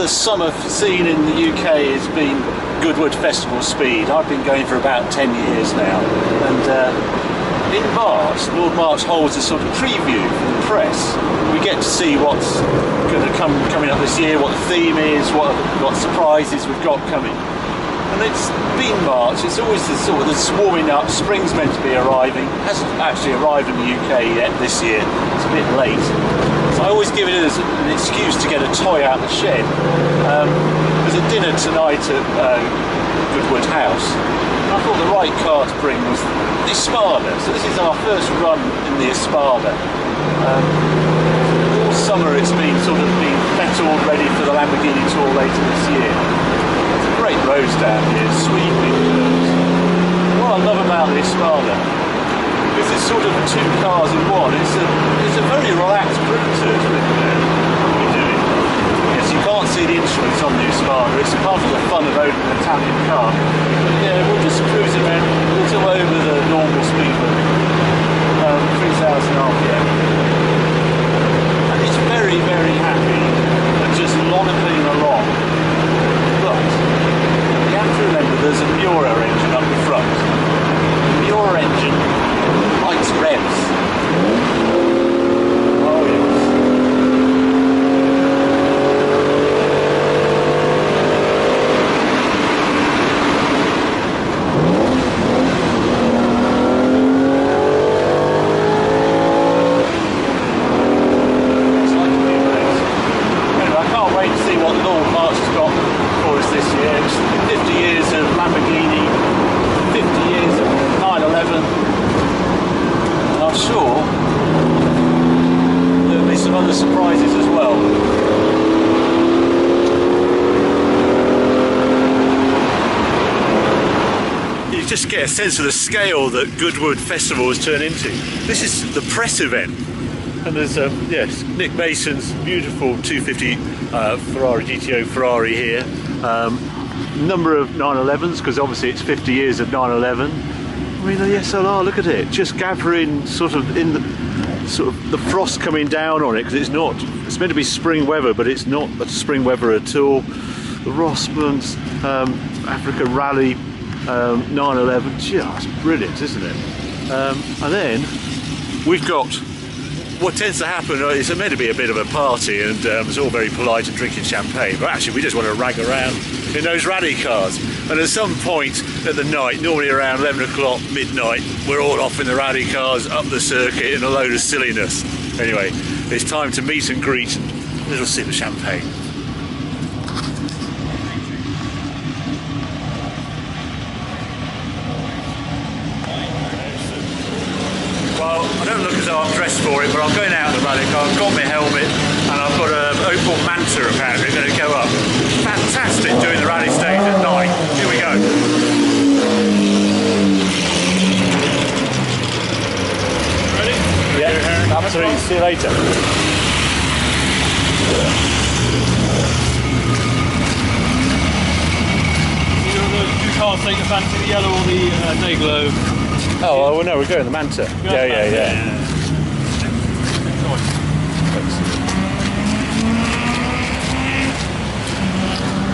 first summer scene in the UK has been Goodwood Festival of Speed. I've been going for about 10 years now, and in March, Lord March holds a sort of preview for the press. We get to see what's going to coming up this year, what the theme is, what surprises we've got coming. And it's been March, it's always the sort of warming up, spring's meant to be arriving. It hasn't actually arrived in the UK yet this year, it's a bit late. So I always give it as an excuse to get a toy out of the shed. There's a dinner tonight at Goodwood House. And I thought the right car to bring was the Espada. So this is our first run in the Espada. All summer it's been sort of being fettled ready for the Lamborghini tour later this year. Great roads down here, sweeping curves. What I love about the Espada is it's sort of two cars in one. It's a very relaxed cruiser we're doing. Yes, you can't see the instruments on the Espada. It's part of the fun of owning an Italian car. But yeah, we're just cruising around a little over the normal speed limit, 3,000 RPM. And it's very, very happy and just lolloping along. But you have to remember there's a Miura engine up the front. The Miura engine likes revs. Oh yes. It's like a new race. Anyway, I can't wait to see what Lord March has got for us this year. It's 50 years of Lamborghini, 50 years of 911, and I'm sure there'll be some other surprises as well. You just get a sense of the scale that Goodwood Festival has turned into. This is the press event. And there's yes, Nick Mason's beautiful 250 Ferrari GTO Ferrari here. Number of 911s, because obviously it's 50 years of 911. I mean, the SLR, look at it, just gathering sort of in the frost coming down on it, because it's meant to be spring weather, but it's not a spring weather at all. The Rossman's Africa Rally 911, just brilliant, isn't it? And then we've got what tends to happen is it's meant to be a bit of a party, and it's all very polite and drinking champagne, but actually we just want to rag around in those rally cars. And at some point at the night, normally around 11 o'clock, midnight, we're all off in the rally cars, up the circuit in a load of silliness. Anyway, it's time to meet and greet and a little sip of champagne. I don't look as though I'm dressed for it, but I'm going out in the rally car. I've got my helmet and I've got an Opel Manta apparently going to go up. Fantastic doing the rally stage at night. Here we go. Ready? Yeah, absolutely. See you later. Two cars take the fancy, the yellow or the day glow. Oh, well, no, we're going the Manta. Yeah.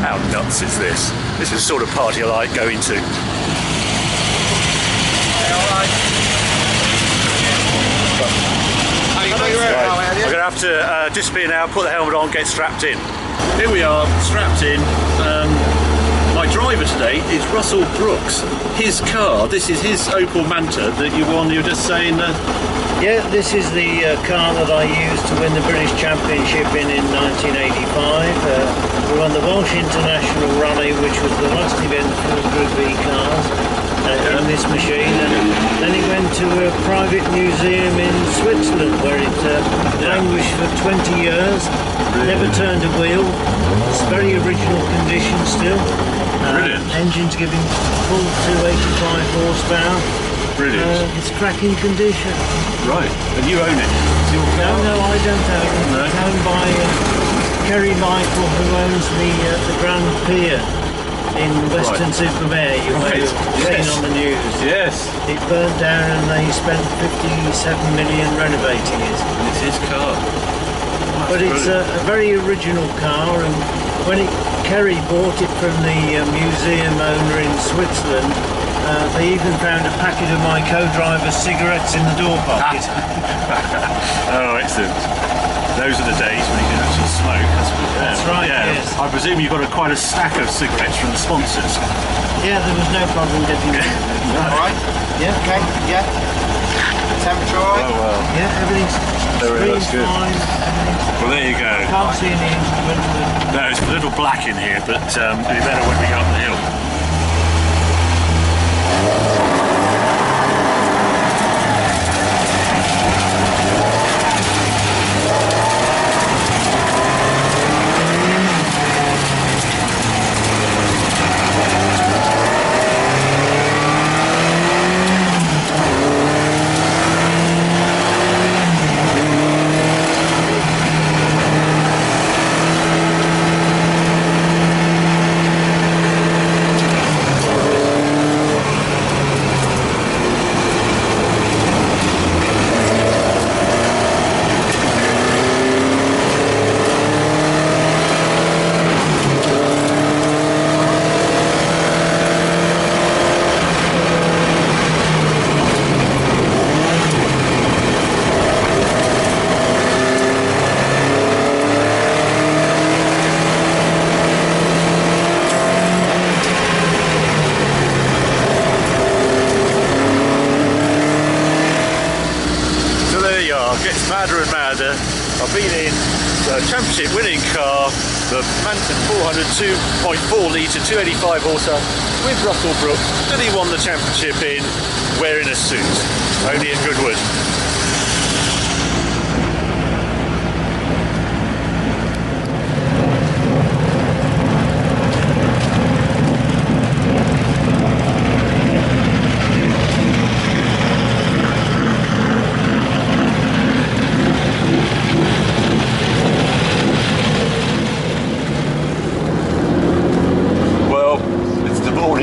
How nuts is this? This is the sort of party I like going to. Right. I'm going to have to disappear now, put the helmet on, get strapped in. Here we are, strapped in. My driver today is Russell Brooks. His car, this is his Opel Manta that you were just saying. Yeah, this is the car that I used to win the British Championship in 1985. We won the Welsh International Rally, which was the last event for Group B cars in this machine. And then it went to a private museum in Switzerland where it languished for 20 years, never turned a wheel. It's very original condition still. Engine's giving full 285 horsepower. Brilliant. It's cracking condition. Right, and you own it? It's your car? No, I don't own it. No. It's owned by Kerry Michael, who owns the Grand Pier in Weston-super-Mare. You may have seen on the news. Yes. It burnt down and they spent 57 million renovating it. And it's his car. but it's a very original car, and when Kerry bought it from the museum owner in Switzerland, they even found a packet of my co-driver's cigarettes in the door pocket. Oh, excellent. Those are the days when you can actually smoke. That's right, yeah. yes. I presume you got quite a stack of cigarettes from the sponsors. Yeah, there was no problem getting it. Alright? Yeah, okay, yeah. Temperature alright? Oh, well. Yeah, everything's Looks good. fine. Well, there you go. Can't see any instrument. No, it's a little black in here, but it'll be better when we go up the hill. Gets madder and madder. I've been in the championship winning car, the Manta 400 2.4 litre 285 horsepower with Russell Brooks, that he won the championship in wearing a suit, only at Goodwood.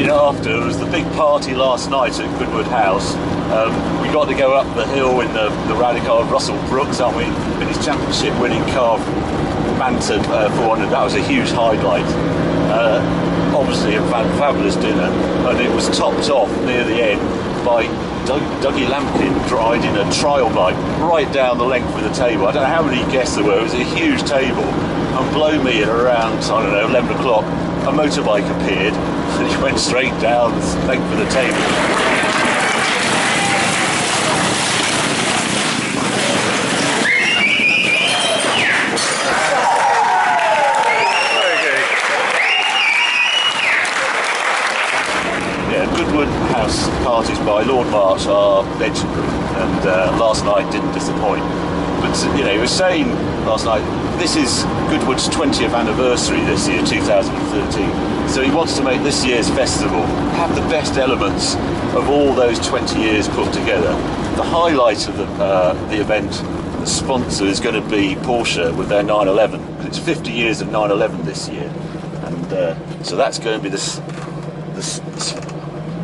After, it was the big party last night at Goodwood House. We got to go up the hill in the rally car of Russell Brooks, aren't we, in his championship winning car, Manta 400. That was a huge highlight. Obviously a fabulous dinner, and it was topped off near the end by Dougie Lampkin riding a trial bike right down the length of the table. I don't know how many guests there were. It was a huge table, and blow me, at around, I don't know, 11 o'clock, a motorbike appeared and he went straight down the length of the table. Goodwood House parties by Lord March are legendary, and last night didn't disappoint. But you know, he was saying last night, this is Goodwood's 20th anniversary this year, 2013. So he wants to make this year's festival have the best elements of all those 20 years put together. The highlight of the event, the sponsor, is going to be Porsche with their 911. It's 50 years of 911 this year, and so that's going to be this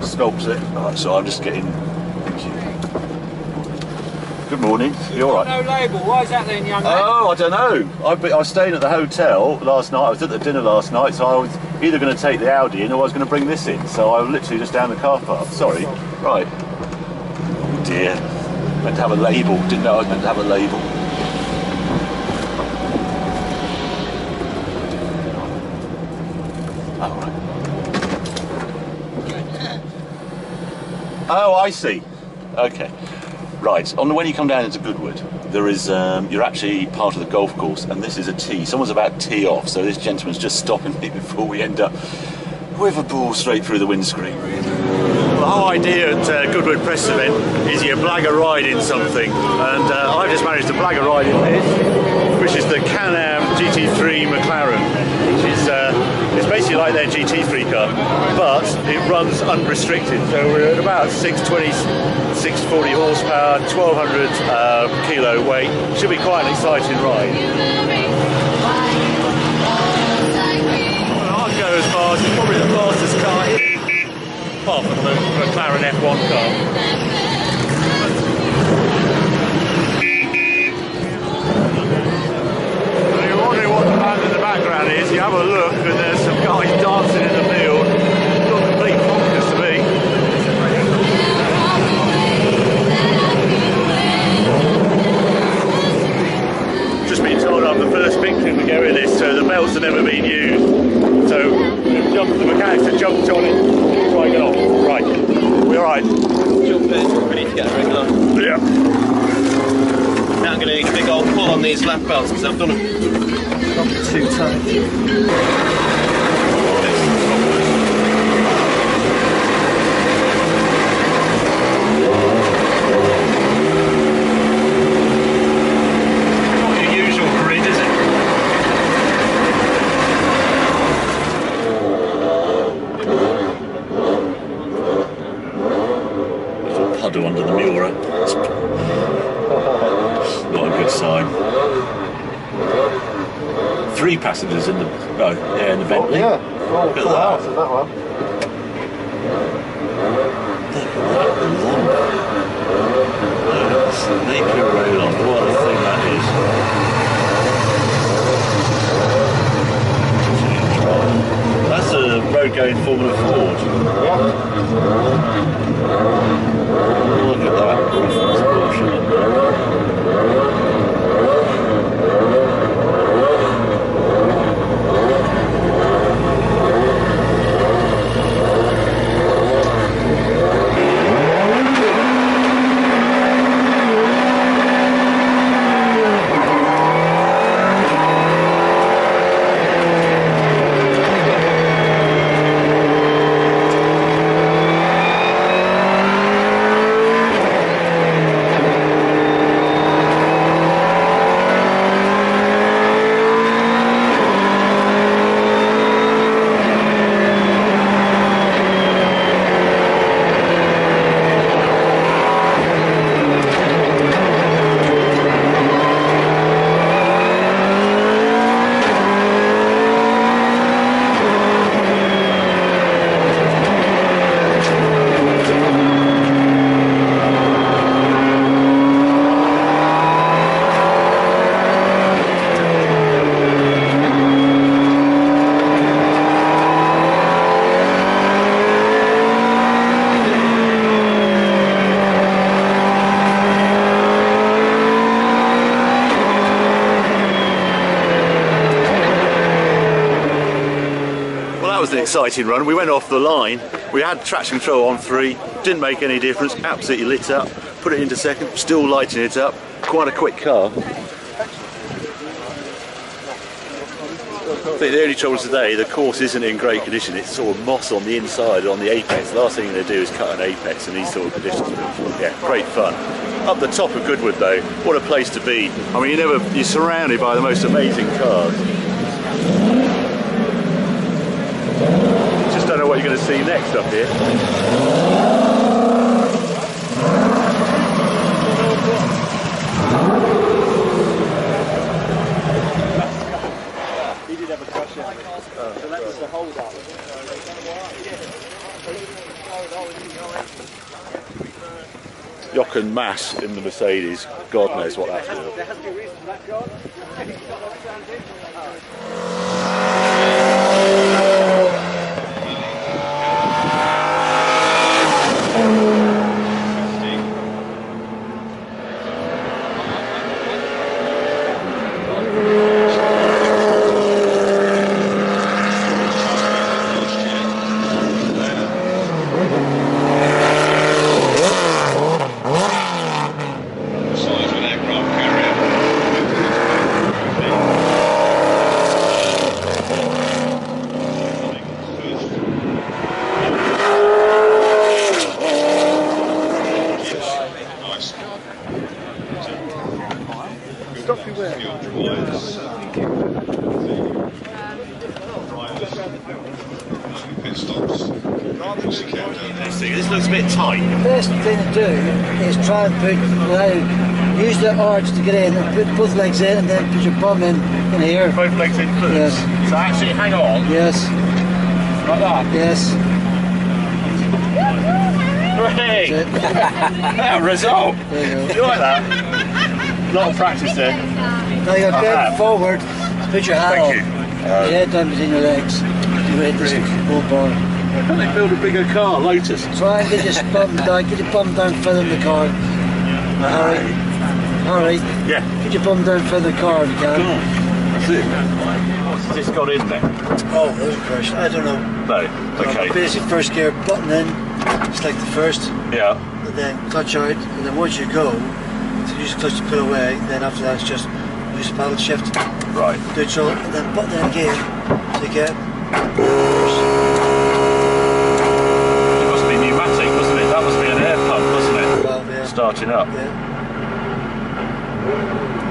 sculpture. Right, so I'm just getting. Thank you. Good morning. You all right? No label. Why is that then, young man? Oh, I don't know. I was staying at the hotel last night. I was at the dinner last night, so I was either going to take the Audi in or I was going to bring this in. So I was literally just down the car park. Sorry. Right. Oh dear. Meant to have a label. Didn't know I was meant to have a label. Oh, right. Oh, I see. Okay. Right, when you come down into Goodwood, there is, you're actually part of the golf course, and this is a tee. Someone's about to tee off, so this gentleman's just stopping me before we end up with a ball straight through the windscreen. The whole idea at Goodwood Press event is you blag a ride in something, and I've just managed to blag a ride in this, which is the Can-Am GT3 McLaren. It's basically like their GT3 car, but it runs unrestricted. So we're at about 620, 640 horsepower, 1200 kilo weight. Should be quite an exciting ride. Well, I'll go as far as it's probably the fastest car here, apart from the McLaren F1 car. have a look, and there's some guys dancing in the field. Not complete bonkers to me. Just been told I'm the first victim to go in this, so the belts have never been used. So the mechanics have jumped on it. Try and get off. Right. We're alright. Jump in, we need to get a regular. Yeah. Now I'm going to need a big old pull on these lap belts because I've done them too tight. Not your usual grid, is it? Little puddle under the Miura. Not a good sign. 3 passengers in the in the Bentley. Yeah, full house in that one. Napier Railon, what a thing that is. That's a road going Formula Ford. Yeah. Look at that reference portion. Exciting run. We went off the line. We had traction control on 3, didn't make any difference, absolutely lit up. Put it into second, still lighting it up. Quite a quick car. I think the only trouble today, the course isn't in great condition. It's sort of moss on the inside, on the apex. The last thing they do is cut an apex in these sort of conditions. Yeah, great fun. Up the top of Goodwood though, what a place to be. I mean, you're surrounded by the most amazing cars. Just don't know what you're going to see next up here. He did have a crash out. So that's the hold up. Jochen Mass in the Mercedes, God knows what that's doing. There has to be a reason for that, God. This looks a bit tight. The best thing to do is try and use the arch to get in, put both legs in, and then put your bum in here. Both legs in first? Yes. So actually hang on? Yes. Like that? Yes. Hooray! That result! There you go. Do you like that? A lot of practice there. Now you got to bend forward, put your hat on. Thank you. Your head down between your legs. You rate this whole bar. Why can't they build a bigger car, Lotus? Try and get your bum down, get your bum down further in the car. Alright. Yeah. Get your bum down further in the car if you can. That's it. What's this got in there? Oh, those are crushed. I don't know. No. Okay. Basically, first gear button in, it's like the first. Yeah. And then clutch out, and then once you go, so use the clutch to pull away, then after that it's just use the paddle shift. Right. Neutral, and then button in again to get reverse. It must be pneumatic, wasn't it? That must be an air pump, wasn't it? Well, yeah. Starting up. Yeah.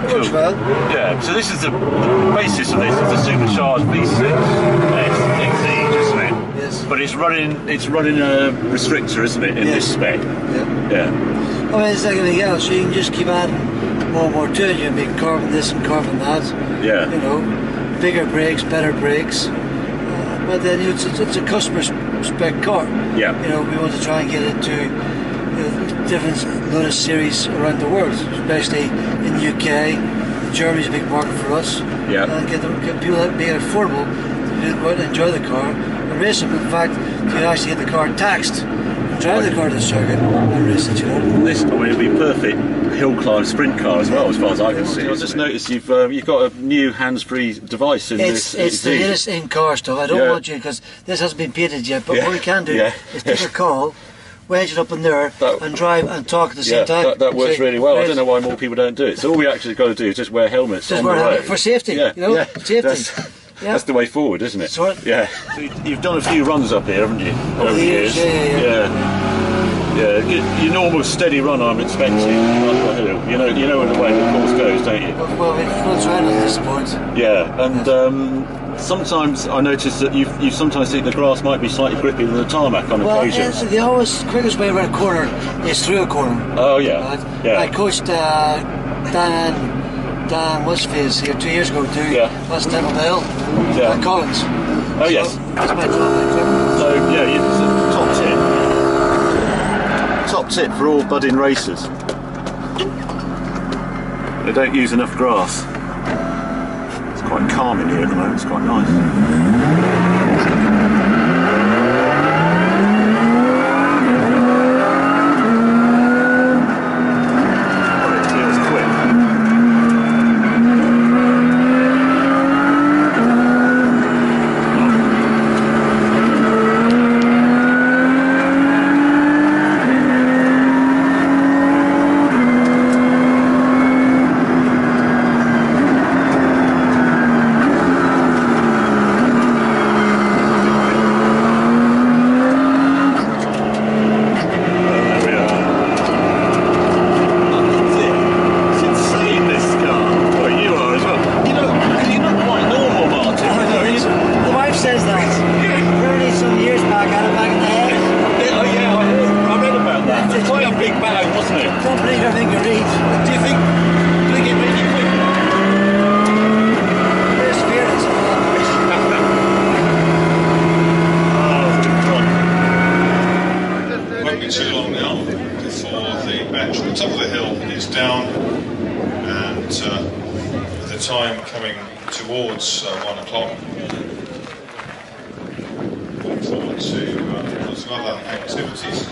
Works well. Yeah, so this is the basis of this is a supercharged V6 Exige, isn't it? Yes. But it's running a restrictor, isn't it, in this spec? Yeah. Yeah. I mean, it's like anything else. You can just keep adding more and more to it. You can make carbon this and carbon that. Yeah. You know, bigger brakes, better brakes. But then it's a customer spec car. Yeah. You know, we want to try and get into different Lotus series around the world, especially in the UK. Germany's a big market for us. Yeah. And get people that make it affordable to go out and enjoy the car and race it. In fact, you can actually get the car taxed and drive the car to the circuit and race it, you know. This, I mean, it'd be perfect hill climb sprint car as well, as far as I can see. I just noticed you've got a new hands-free device in this. It's the latest in-car stuff. I don't want you, because this hasn't been painted yet, but what we can do is take a call, wedge it up in there and drive and talk at the same time. That works really well. I don't know why more people don't do it. So all we actually got to do is just wear helmets on the road. For safety, you know, safety. That's the way forward, isn't it? So yeah. So you've done a few runs up here, haven't you? Over the years. Yeah. Your normal steady run, I'm expecting. You know where the way the course goes, don't you? Well, we'll try at this point. Yeah, and sometimes I notice that you sometimes think the grass might be slightly grippier than the tarmac on occasions. Well, the quickest way around a corner is through a corner. Oh yeah. Right? Yeah. I coached Dan Westface here 2 years ago too. That's Temple Hill. Collins. Oh yes. That's my tarmac. So yeah, it's a top tip. Top tip for all budding racers. They don't use enough grass. It's quite calm in here at the moment, it's quite nice. Towards 1 o'clock. Look forward to lots of other activities.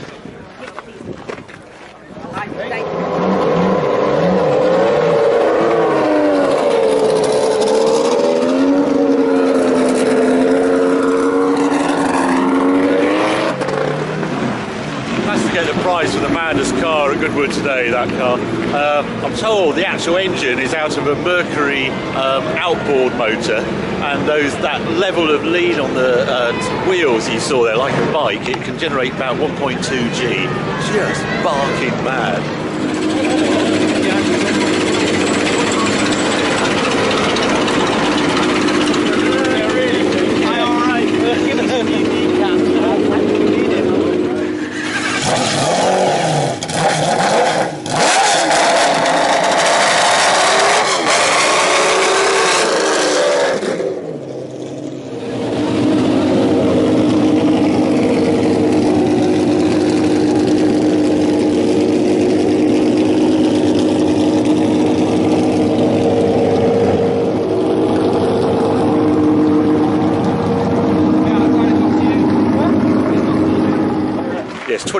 That's to get the prize for the maddest car at Goodwood today, that car. I'm told the actual engine is out of a Mercury outboard motor, and that level of lead on the wheels you saw there, like a bike, it can generate about 1.2 G. Just barking mad.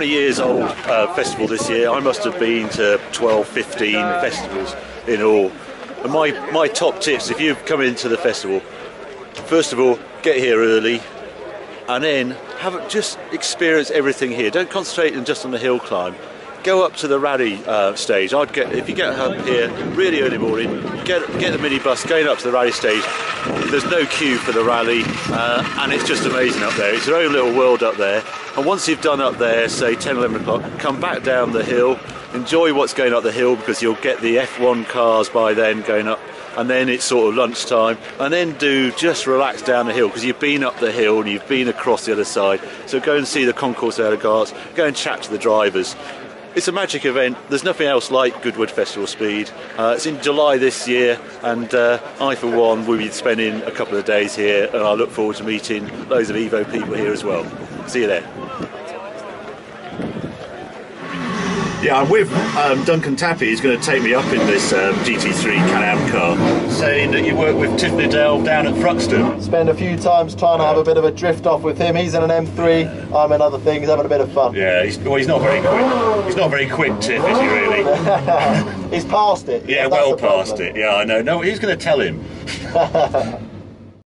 20 years old festival this year. I must have been to 12, 15 festivals in all. And my top tips, if you come into the festival, first of all, get here early, and then just experience everything here. Don't concentrate just on the hill climb. Go up to the rally stage. If you get up here really early morning, get the minibus going up to the rally stage. There's no queue for the rally, and it's just amazing up there. It's your own little world up there. And once you've done up there, say 10, 11 o'clock, come back down the hill. Enjoy what's going up the hill, because you'll get the F1 cars by then going up. And then it's sort of lunchtime, and then just relax down the hill, because you've been up the hill and you've been across the other side. So go and see the concourse elegantes, go and chat to the drivers. It's a magic event. There's nothing else like Goodwood Festival of Speed. It's in July this year, and I for one will be spending a couple of days here, and I look forward to meeting loads of Evo people here as well. See you there. Yeah, I'm with Duncan Tappy. He's going to take me up in this GT3 Can-Am car, saying that you work with Tiff Liddell down at Thruxton. Spend a few times trying to have a bit of a drift off with him. He's in an M3, I'm in other things, having a bit of fun. Yeah, he's not very quick. He's not very quick, Tiff, is he really? He's past it. Yeah, well past it. Yeah, I know. No, who's going to tell him?